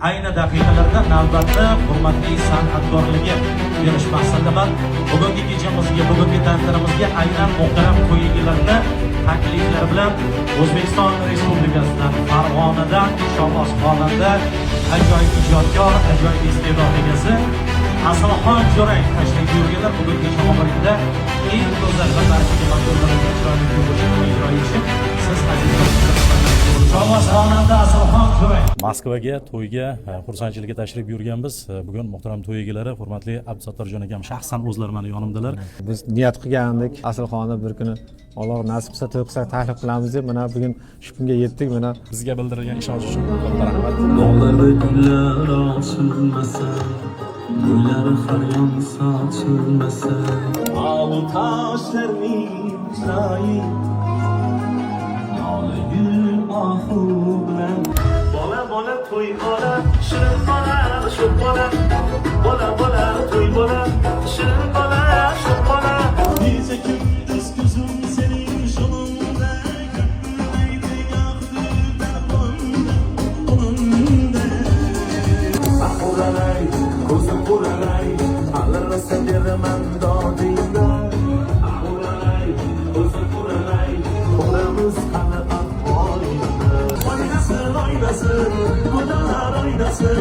ayni daqiqalarda navbatni hurmatli san'atkorlarga berish maqsadidaman. Bugungi kechamizga, bugungi tantanamizga aynan muhtaram to'y egalarining takliflari bilan O'zbekiston Respublikasidan Farg'onadan Shoboz xonanda ajoyib ijodkor, ajoyib iste'dod egasi Asalxon Jo'rak tashrif buyurganlar. Bugungi kechamizda eng go'zal va barchaga maqbul bo'lgan chiroyli qo'shiqni ijro etishib, siz aziz Shoboz xonanda Asalxon Jo'rak Moskvaga to'yga xursandchilikka tashrif buyurganmiz. Bugun muhtaram to'y egalari, hurmatli Abdusattorjon akam shaxsan o'zlari mana yonimdalar. Biz niyat qilgandik, Asalxonni bir kuni Alloh nasib qilsa to'y qilsak taklif qilamiz deb, mana bugun shu kunga yetdik. Mana Bizga bildirilgan ishonch uchun katta rahmat. Dog'lari gullar ochilmasa, gullari har yonsa ochilmasa, Avu toshlarning chiroyi nola gul ohu bilan bola bola to'y bola shirin bola shu bola bola bola to'y bola shirin bola shu bola necha kunduz ko'zim sening yo'lingda ko'pmaydi yo'qdi Ahuralay, ko'zim quralay, alirasa beraman dodingda. Ahuralay, ko'zim quralay, qo'ramiz hali ahvolingda. Oynasin, oynasin, xudolar oynasin,